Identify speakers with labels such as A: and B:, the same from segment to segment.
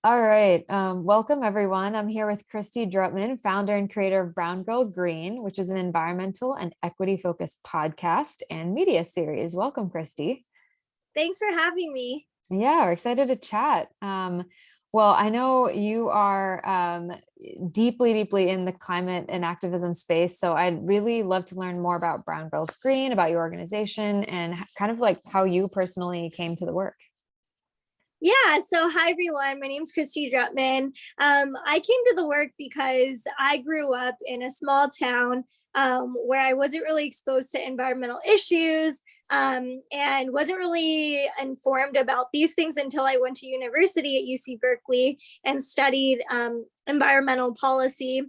A: All right. Welcome, everyone. I'm here with Kristy Drutman, founder and creator of Brown Girl Green, which is an environmental and equity focused podcast and media series. Welcome, Kristy.
B: Thanks for having me.
A: Yeah, we're excited to chat. Well, I know you are deeply in the climate and activism space. So I'd really love to learn more about Brown Girl Green, about your organization, and kind of like how you personally came to the work.
B: Yeah, so hi everyone. My name is Kristy Drutman. I came to the work because I grew up in a small town where I wasn't really exposed to environmental issues and wasn't really informed about these things until I went to university at UC Berkeley and studied environmental policy.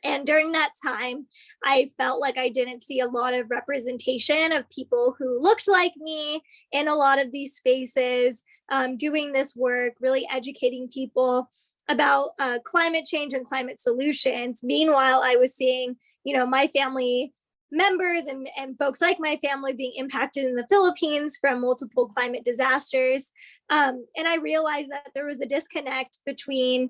B: And during that time, I felt like I didn't see a lot of representation of people who looked like me in a lot of these spaces, doing this work, really educating people about climate change and climate solutions. Meanwhile, I was seeing, my family members and folks like my family being impacted in the Philippines from multiple climate disasters. And I realized that there was a disconnect between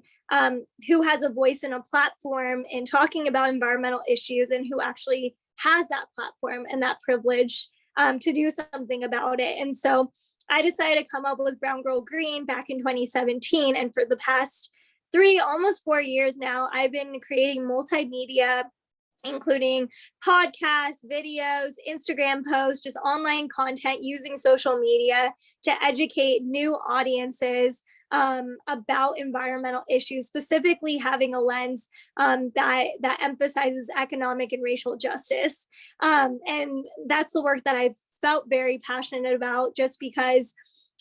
B: who has a voice and a platform in talking about environmental issues and who actually has that platform and that privilege to do something about it. And so I decided to come up with Brown Girl Green back in 2017. And for the past almost 4 years now, I've been creating multimedia, including podcasts, videos, Instagram posts, just online content using social media to educate new audiences about environmental issues, specifically having a lens that emphasizes economic and racial justice. And that's the work that I've felt very passionate about, just because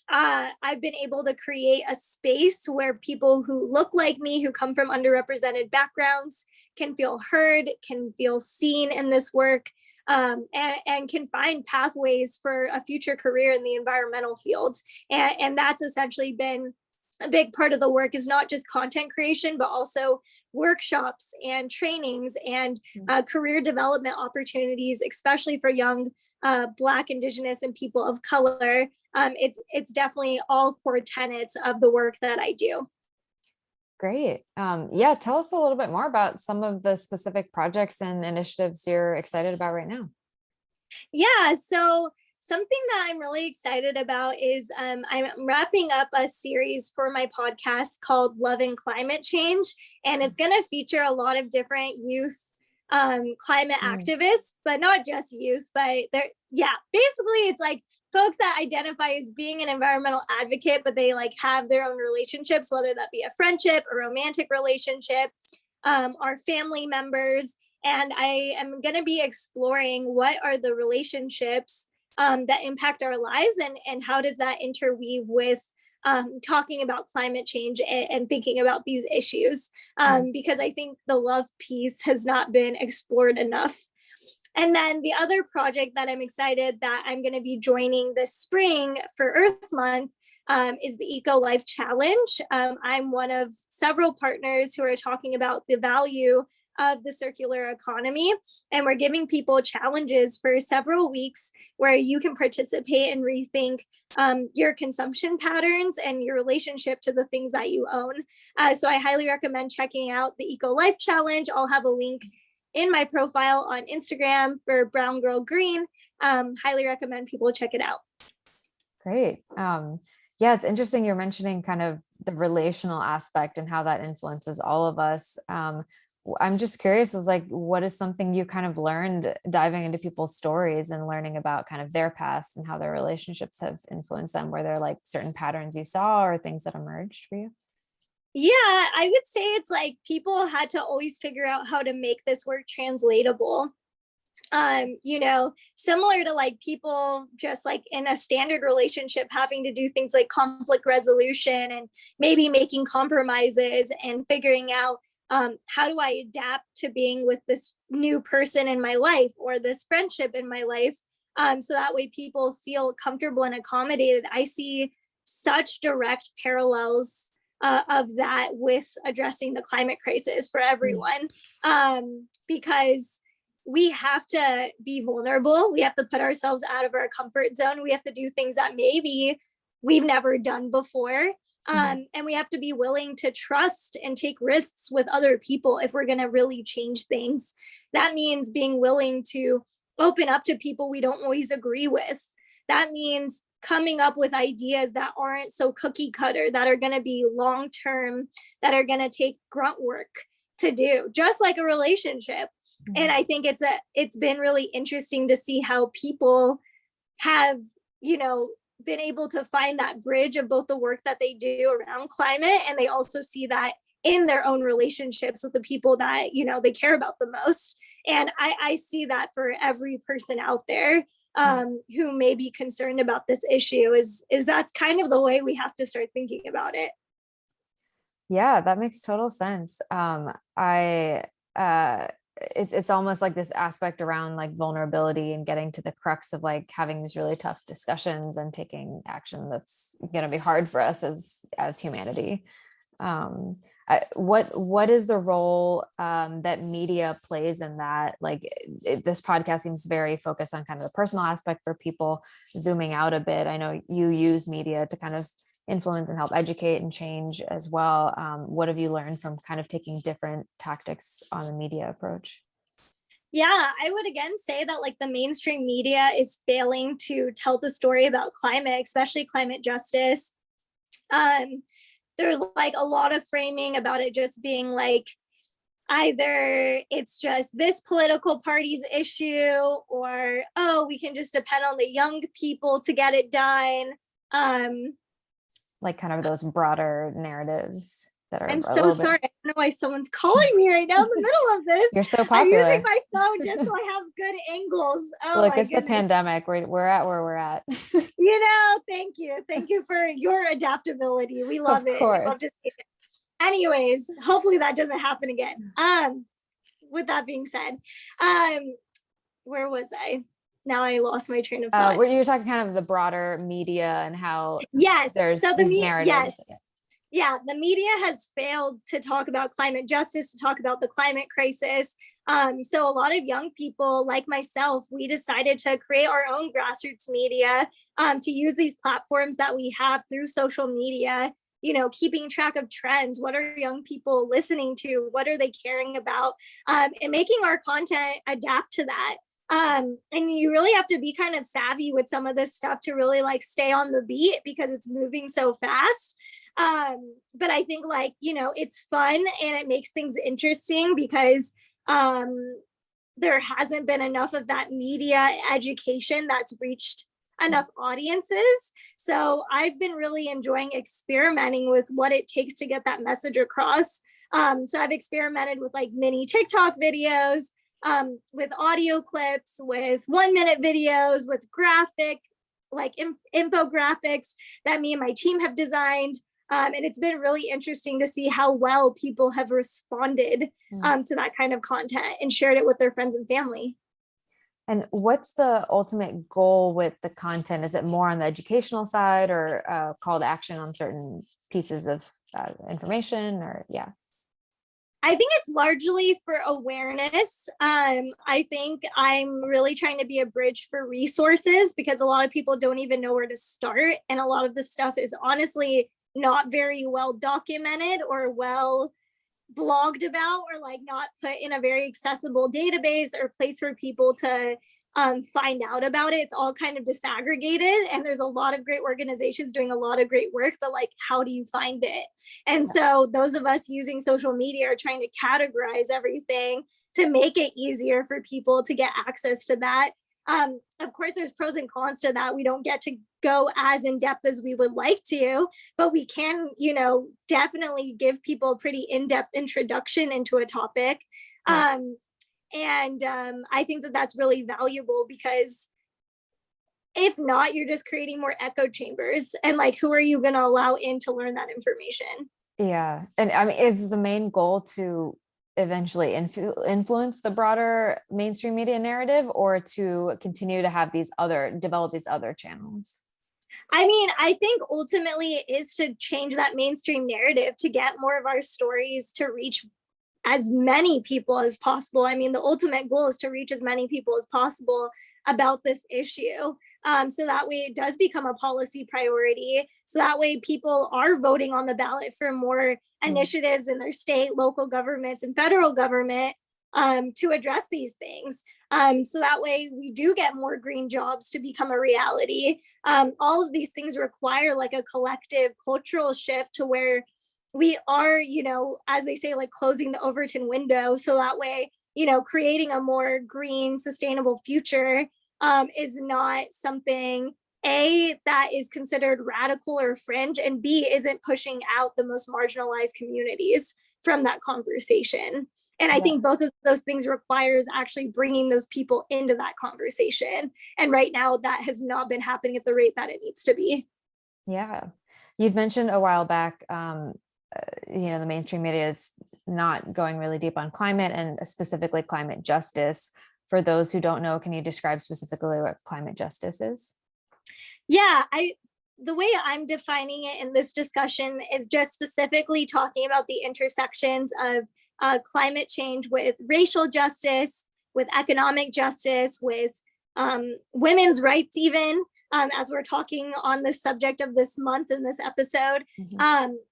B: I've been able to create a space where people who look like me, who come from underrepresented backgrounds, can feel heard, can feel seen in this work, and can find pathways for a future career in the environmental fields. And that's essentially been a big part of the work, is not just content creation, but also workshops and trainings and career development opportunities, especially for young Black, Indigenous, and people of color. It's definitely all core tenets of the work that I do.
A: Great. Yeah, tell us a little bit more about some of the specific projects and initiatives you're excited about right now.
B: Yeah, so something that I'm really excited about is I'm wrapping up a series for my podcast called Love and Climate Change, and it's going to feature a lot of different youth climate activists, but not just youth, but basically it's like folks that identify as being an environmental advocate, but they like have their own relationships, whether that be a friendship, a romantic relationship, our family members. And I am going to be exploring what are the relationships that impact our lives, and how does that interweave with talking about climate change and thinking about these issues, because I think the love piece has not been explored enough. And then the other project that I'm excited that I'm going to be joining this spring for Earth Month is the Eco Life Challenge. I'm one of several partners who are talking about the value of the circular economy, and we're giving people challenges for several weeks where you can participate and rethink your consumption patterns and your relationship to the things that you own. So I highly recommend checking out the Eco Life Challenge. I'll have a link in my profile on Instagram for Brown Girl Green. Highly recommend people check it out.
A: Great. Yeah, it's interesting you're mentioning kind of the relational aspect and how that influences all of us. I'm just curious, is like, what is something you kind of learned diving into people's stories and learning about kind of their past and how their relationships have influenced them? Were there like certain patterns you saw or things that emerged for you?
B: Yeah, I would say it's like people had to always figure out how to make this work translatable. Similar to like people just like in a standard relationship having to do things like conflict resolution and maybe making compromises and figuring out how do I adapt to being with this new person in my life or this friendship in my life, so that way people feel comfortable and accommodated. I see such direct parallels of that with addressing the climate crisis for everyone, because we have to be vulnerable. We have to put ourselves out of our comfort zone. We have to do things that maybe we've never done before. And we have to be willing to trust and take risks with other people if we're going to really change things. That means being willing to open up to people we don't always agree with. That means coming up with ideas that aren't so cookie cutter, that are going to be long term, that are going to take grunt work to do, just like a relationship. And I think it's been really interesting to see how people have, been able to find that bridge of both the work that they do around climate, and they also see that in their own relationships with the people that, they care about the most. And I see that for every person out there who may be concerned about this issue, is that's kind of the way we have to start thinking about it.
A: Yeah, that makes total sense. It's almost like this aspect around like vulnerability and getting to the crux of like having these really tough discussions and taking action that's going to be hard for us as humanity. What is the role that media plays in that? Like this podcast seems very focused on kind of the personal aspect for people. Zooming out a bit, I know you use media to kind of influence and help educate and change as well. What have you learned from kind of taking different tactics on the media approach?
B: Yeah, I would again say that like the mainstream media is failing to tell the story about climate, especially climate justice. There's like a lot of framing about it just being like either it's just this political party's issue, or, oh, we can just depend on the young people to get it done.
A: Like kind of those broader narratives that are
B: I'm so sorry. I don't know why someone's calling me right now in the middle of this.
A: You're so popular.
B: I'm using my phone just so I have good angles. Oh,
A: look, it's a pandemic. We're at where we're at.
B: Thank you. Thank you for your adaptability. We love it.
A: Course.
B: We love to see it. Anyways, hopefully that doesn't happen again. With that being said, where was I? Now I lost my train of thought.
A: Were you talking kind of the broader media and how there's
B: so
A: these narratives?
B: Yeah, the media has failed to talk about climate justice, to talk about the climate crisis. So a lot of young people like myself, we decided to create our own grassroots media, to use these platforms that we have through social media, keeping track of trends. What are young people listening to? What are they caring about? And making our content adapt to that. And you really have to be kind of savvy with some of this stuff to really like stay on the beat, because it's moving so fast. But I think like, it's fun and it makes things interesting because there hasn't been enough of that media education that's reached enough audiences. So I've been really enjoying experimenting with what it takes to get that message across. So I've experimented with like mini TikTok videos, with audio clips, with 1-minute videos, with graphic, like infographics that me and my team have designed. And it's been really interesting to see how well people have responded to that kind of content and shared it with their friends and family.
A: And what's the ultimate goal with the content? Is it more on the educational side, or call to action on certain pieces of information, or
B: I think it's largely for awareness. I think I'm really trying to be a bridge for resources, because a lot of people don't even know where to start. And a lot of the stuff is honestly not very well documented or well blogged about, or like not put in a very accessible database or place for people to find out about it. It's all kind of disaggregated, and there's a lot of great organizations doing a lot of great work, but like, how do you find it? And so those of us using social media are trying to categorize everything to make it easier for people to get access to that. Of course, there's pros and cons to that. We don't get to go as in depth as we would like to, but we can, definitely give people a pretty in-depth introduction into a topic. I think that that's really valuable, because if not, you're just creating more echo chambers, and like, who are you going to allow in to learn that information?
A: Yeah. And I mean, is the main goal to eventually influence the broader mainstream media narrative, or to continue to have develop these other channels?
B: I mean, I think ultimately it is to change that mainstream narrative, to get more of our stories to reach as many people as possible. I mean, the ultimate goal is to reach as many people as possible about this issue. So that way it does become a policy priority. So that way people are voting on the ballot for more initiatives in their state, local governments, and federal government to address these things. So that way we do get more green jobs to become a reality. All of these things require like a collective cultural shift to where we are, as they say, like closing the Overton window. So that way, creating a more green, sustainable future is not something that is considered radical or fringe, and B, isn't pushing out the most marginalized communities from that conversation. And I think both of those things requires actually bringing those people into that conversation. And right now that has not been happening at the rate that it needs to be.
A: Yeah. You'd mentioned a while back, the mainstream media is not going really deep on climate and specifically climate justice. For those who don't know, can you describe specifically what climate justice is?
B: Yeah, the way I'm defining it in this discussion is just specifically talking about the intersections of climate change with racial justice, with economic justice, with women's rights, even as we're talking on the subject of this month in this episode.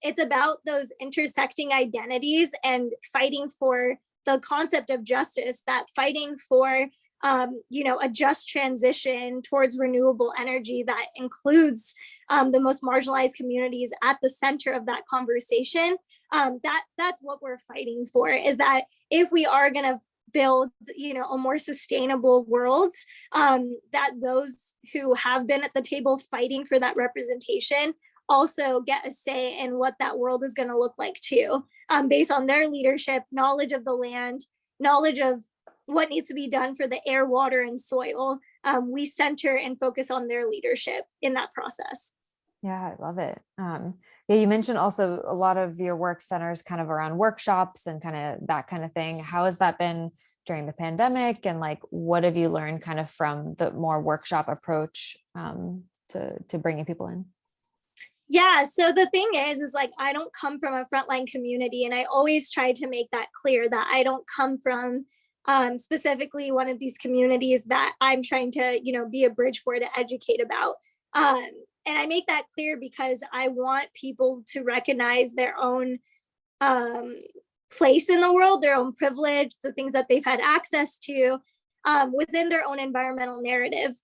B: It's about those intersecting identities and fighting for the concept of justice, that fighting for a just transition towards renewable energy that includes the most marginalized communities at the center of that conversation. That's what we're fighting for, is that if we are going to build a more sustainable world, that those who have been at the table fighting for that representation also get a say in what that world is going to look like too, based on their leadership, knowledge of the land, knowledge of what needs to be done for the air, water, and soil. We center and focus on their leadership in that process.
A: Yeah, I love it. You mentioned also a lot of your work centers kind of around workshops and kind of that kind of thing. How has that been during the pandemic? And like, what have you learned kind of from the more workshop approach to bringing people in?
B: Yeah, so the thing is like, I don't come from a frontline community, and I always try to make that clear that I don't come from specifically one of these communities that I'm trying to, be a bridge for, to educate about. And I make that clear because I want people to recognize their own place in the world, their own privilege, the things that they've had access to within their own environmental narrative,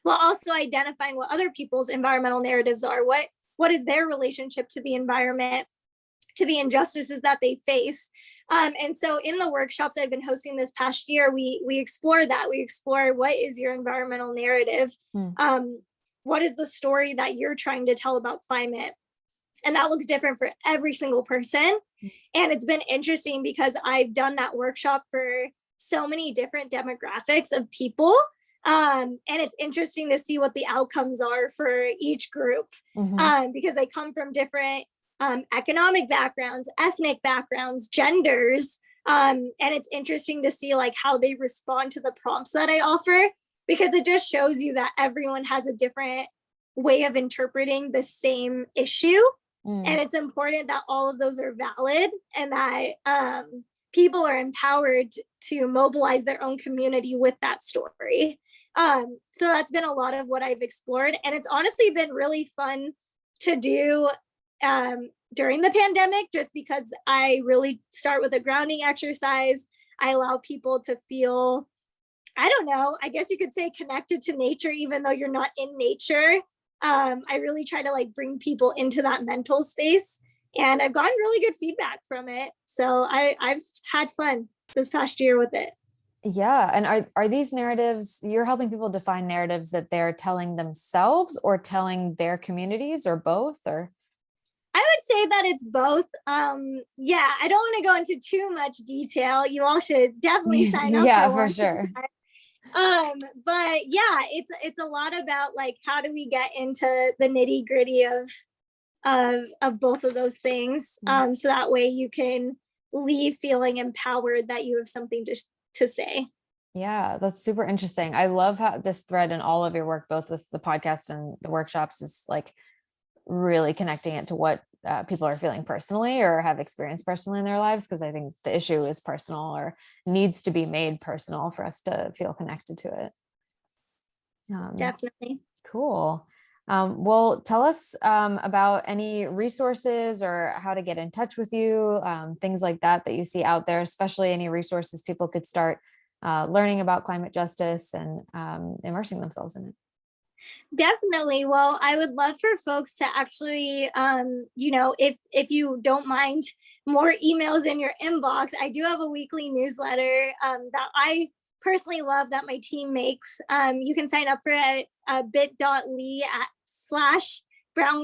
B: while also identifying what other people's environmental narratives are. What is their relationship to the environment, to the injustices that they face. And so in the workshops I've been hosting this past year, we explore that. We explore, what is your environmental narrative? What is the story that you're trying to tell about climate? And that looks different for every single person. And it's been interesting because I've done that workshop for so many different demographics of people. And it's interesting to see what the outcomes are for each group, because they come from different economic backgrounds, ethnic backgrounds, genders. And it's interesting to see like how they respond to the prompts that I offer, because it just shows you that everyone has a different way of interpreting the same issue. And it's important that all of those are valid, and that people are empowered to mobilize their own community with that story. So that's been a lot of what I've explored. And it's honestly been really fun to do during the pandemic, just because I really start with a grounding exercise. I allow people to feel, I don't know, I guess you could say connected to nature, even though you're not in nature. I really try to like bring people into that mental space, and I've gotten really good feedback from it. So I've had fun this past year with it.
A: Yeah. And are these narratives, you're helping people define narratives that they're telling themselves or telling their communities, or both? Or
B: I would say that it's both. Yeah, I don't want to go into too much detail. You all should definitely sign up.
A: Yeah, for sure.
B: But yeah, it's a lot about like, how do we get into the nitty gritty of both of those things, so that way you can leave feeling empowered that you have something to say.
A: Yeah, that's super interesting. I love how this thread in all of your work, both with the podcast and the workshops, is like really connecting it to what people are feeling personally or have experienced personally in their lives. Because I think the issue is personal, or needs to be made personal for us to feel connected to it.
B: Definitely.
A: Cool. Well, tell us about any resources or how to get in touch with you, things like that that you see out there, especially any resources people could start learning about climate justice and immersing themselves in it.
B: Definitely. Well, I would love for folks to actually, if you don't mind more emails in your inbox, I do have a weekly newsletter that I personally love that my team makes. You can sign up for it at bit.ly/Brown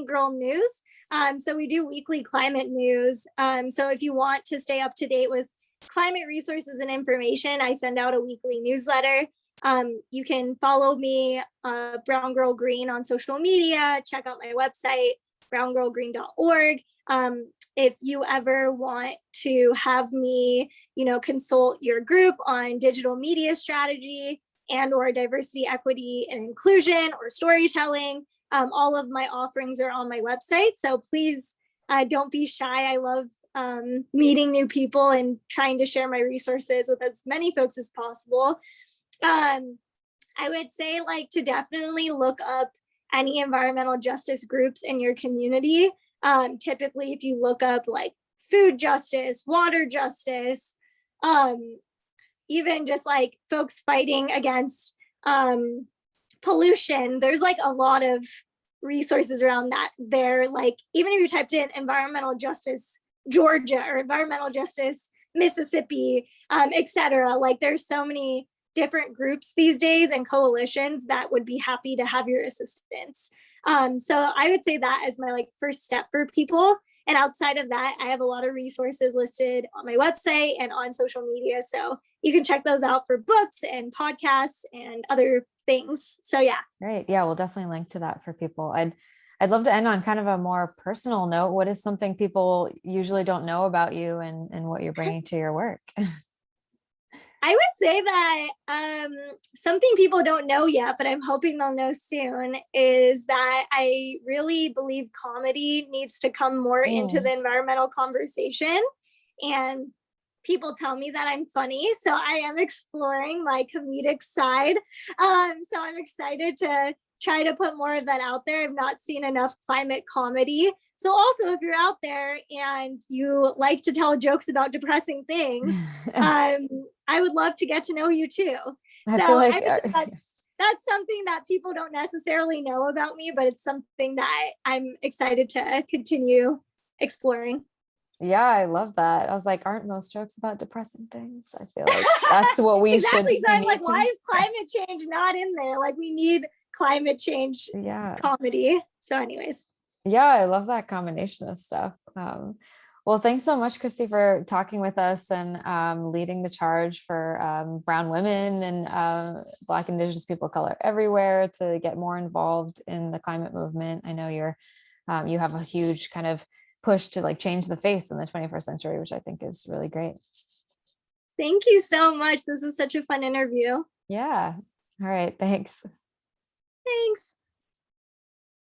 B: Girl News. So we do weekly climate news. So if you want to stay up to date with climate resources and information, I send out a weekly newsletter. You can follow me, Brown Girl Green, on social media. Check out my website, browngirlgreen.org. If you ever want to have me, consult your group on digital media strategy and or diversity, equity, and inclusion or storytelling, all of my offerings are on my website. So please don't be shy. I love meeting new people and trying to share my resources with as many folks as possible. I would say to definitely look up any environmental justice groups in your community. Typically, if you look up food justice, water justice, even just folks fighting against pollution, there's a lot of resources around that there. Even if you typed in environmental justice Georgia or environmental justice Mississippi, etc., there's so many different groups these days and coalitions that would be happy to have your assistance. So I would say that as my first step for people. And outside of that, I have a lot of resources listed on my website and on social media. So you can check those out for books and podcasts and other things. So yeah.
A: Great. Yeah, we'll definitely link to that for people. I'd love to end on kind of a more personal note. What is something people usually don't know about you and what you're bringing to your work?
B: I would say that something people don't know yet, but I'm hoping they'll know soon, is that I really believe comedy needs to come more into the environmental conversation. And people tell me that I'm funny, so I am exploring my comedic side. So I'm excited to try to put more of that out there. I've not seen enough climate comedy. So also, if you're out there and you like to tell jokes about depressing things, I would love to get to know you too. I would say that's something that people don't necessarily know about me, but it's something that I'm excited to continue exploring.
A: Yeah, I love that. I was like, aren't most jokes about depressing things? I feel like that's what we
B: exactly.
A: should.
B: So I'm like, why is climate change not in there? We need climate change comedy. So anyways.
A: Yeah, I love that combination of stuff. Well, thanks so much, Kristy, for talking with us and leading the charge for brown women and Black, Indigenous people of color everywhere to get more involved in the climate movement. I know you have a huge kind of push to change the face in the 21st century, which I think is really great.
B: Thank you so much. This was such a fun interview.
A: Yeah. All right. Thanks.
B: Thanks.